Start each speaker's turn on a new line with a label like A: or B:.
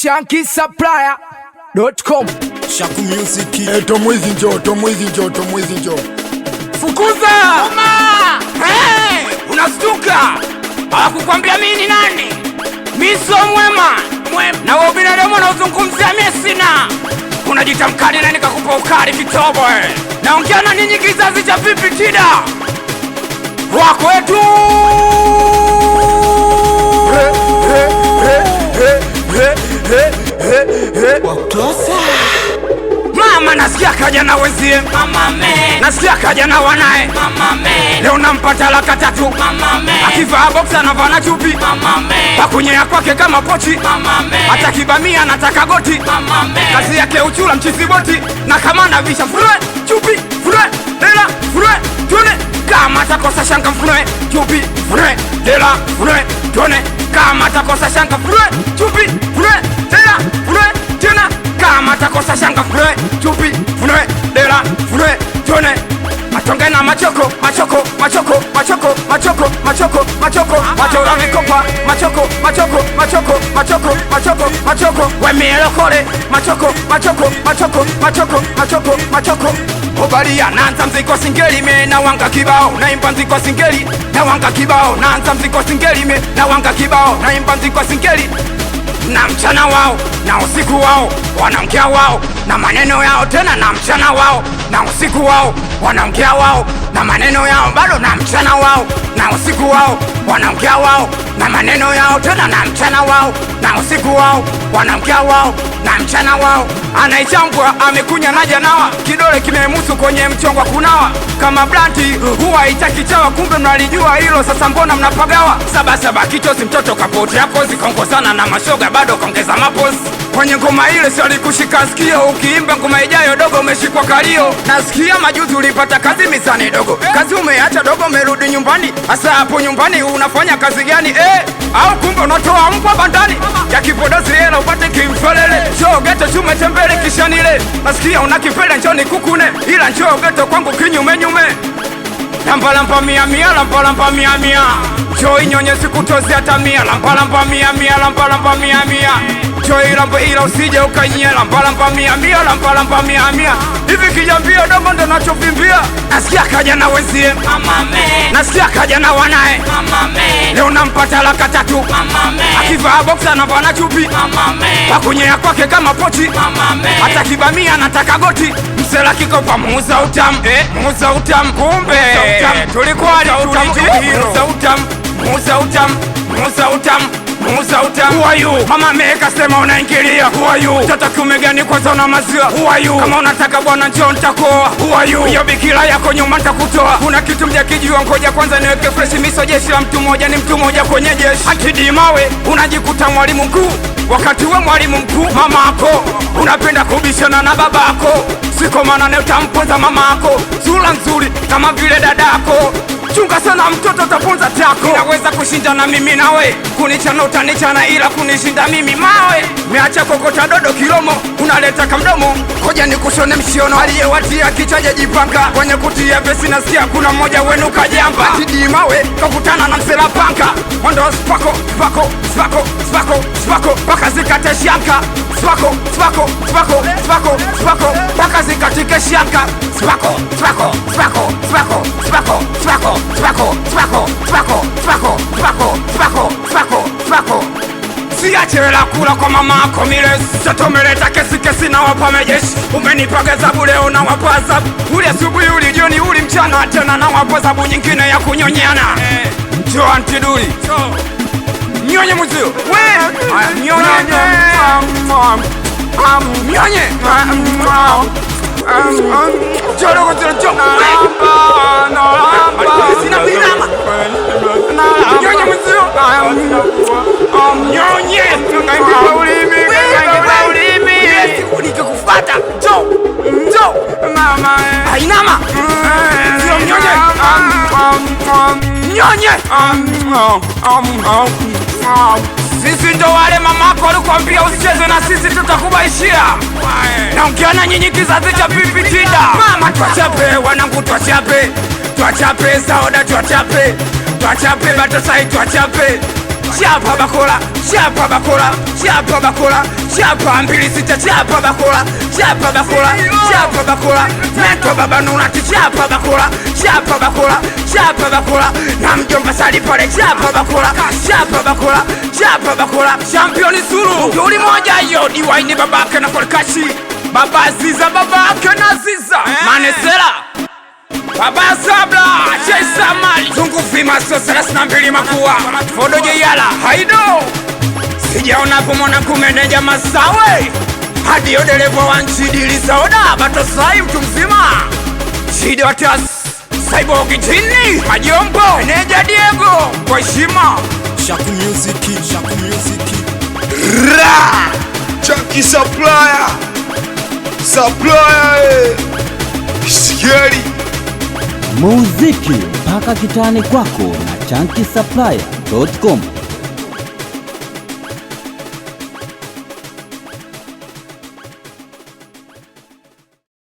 A: shankisupplier.com.
B: Shaku Music.
C: Tomwizi njoo.
D: Fukuza! Mama! Hey! Unastuka! Hawakukwambia mimi ni nani? Mimi sio mwema. Na wewe binadamu unaozungumzia mimi sina. Unajita mkali na nikakupa ukali kitobo. Naongea na ninyi kizazi cha pipi tida. Wako wetu! Mama nasikia kaja na wenzie. Mama me. Nasikia kaja na wanae. Mama me. Leo nampata laka tatu. Mama me. Akivaa boxa na vana chupi. Mama me. Pakunyea kwake kama pochi. Mama me. Hata kibamia anataka goti. Mama me. Kazi yake uchula mchizi boti. Na kama navisha furue chupi furue dela furue tuone kama takosa shanga furue chupi furue dela furue tuone kama takosa shanga furue chupi furue dela furue tena kama takosa shanga furue chupi furue dela furue tuone matonge na machoko wachora mikopa machoko wemielokole machoko obalia nanza mziko singeli me na wanga kibao naimba mziko singeli na wanga kibao nanza mziko singeli me na wanga kibao naimba mziko singeli na mchana wao na usiku wao wanaongea wao na maneno yao tena na mchana wao na usiku wao wanaongea wao na maneno yao bado na mchana wao na usiku wao wanaongea wao na maneno yao tena na mchana wao na usiku wao wanaongea wao na mchana wao. Anaichambwa amekunya na janawa kidole kimemusu kwenye mchongwa kunawa kama blanti huwa haitaki chawa, kumbe mnalijua hilo sasa mbona mnapagawa? Saba kichosi mtoto kapoti hapo zikongozana na mashoga bado kaongeza mapozi kwenye ngoma ile, sio likushika sikio ukiimba ngoma ijayo dogo umeshikwa kalio. Nasikia majuzi ulipata kazi misani dogo, kazi umeacha dogo umerudi nyumbani. Hasa hapo nyumbani unafanya kazi gani au kumbe unatoa mbwa bandani ya kipodozi hela upate kimfelele? Njoo geto chume tembele kisha nile, nasikia unakipele njoni kukune, ila njoo geto kwangu kinyume nyume. Lampa mia njoo inyonye sikutozi hata mia. Lampa mia njoo ilambo ila usije ukanyia. Lampa mia hivi kijambia dogo ndo nachovimbia. Nasikia kaja na wenzie. Mama me. Nasikia kaja na wanae. Mama me. Leo nampata laka tatu. Mama me. Akivaa boxa na vana chupi. Mama me. Pakunyea kwake kama pochi. Mama me. Hata kibamia anataka goti. Msela kikopa muuza utamu. Muuza utamu kumbe tulikuwa muuza utamu. Who are you? Mama meka sema unaingilia. Who are you? Tata kiume gani kwanza una maziwa? Who are you? Kama unataka bwana njoo nitakoa. Who are you? Hiyo bikila yako nyuma nitakutoa. Kuna kitu mjakijua ngoja kwanza niweke fresh miso. Jeshi la mtu mmoja ni mtu mmoja kwenye jeshi. Akidi mawe unajikuta mwalimu mkuu wakati we mwalimu mkuu mama ako unapenda kubishana na baba ako. Siko maana utamponza mama ako. Sura nzuri kama vile dadako. Chunga sana mtoto taponza tako. Inaweza kushinda na mimi nawe, kunichana utanichana ila kunishinda mimi mawe. Meacha kokota dodo kilomo, unaleta kamdomo. Koja ni kushone mshiono, aliyewatia kichaje jipanga. Kwenye kutia vesi nasikia kuna mmoja wenu kajamba. Tidi mawe, kakutana na msela panka. Mondo spako, paka zikate shanka. Spako, paka zikatike shanka. Spako. Siachela kula kwa mama ako miles. Sato meleta kesi na wapa mejeshi. Umenipa gazabu leo na wapa azabu. Uli asubuhi uli jioni uli mchana tena na wapa azabu nyingine ya kunyonyana. Njoo antiduli nyonye muzio. Nyonye Joro kutiro joko sina binama nyonye muzio. Nyonye ngaimba ulimi yes unike kufata. Njoo mama ainama sio nyonye sisi ndo wale mamako alikwambia usicheze na sisi tutakubaishia. Naongea na nyinyi kizazi cha pipi tida. Mama tuachape wanangu tuachape Saoda tuachape Batasai tuachape chapa bakora, chapa bakora, chapa bakora, chapa 26 chapa bakora, chapa bakora, chapa bakora, Meto baba nuna chapa bakora, chapa bakora, chapa bakora, na mjomba sali pale chapa bakora, chapa bakora, chapa bakora, champion Zulu, yuli moja yo diwaini babake na Kolkashi, baba Ziza babake na Ziza, Manesela Baba Sabla, Chesa Mali Tungu Fima Sosera Snampili Makua Fodo Jeyala, Haido Sijaona kumona kumeneja Masawe Hadi odelevo wanchidili soda Bato sai mtu mzima Chidi watas Saibo kitini Majombo Meneja Diego Kwa heshima
A: Shaku Music Shaku Music
B: Ra Chunky Supplier Supplier Scary
C: Muziki mpaka kitani kwako na chunkysupplier.com.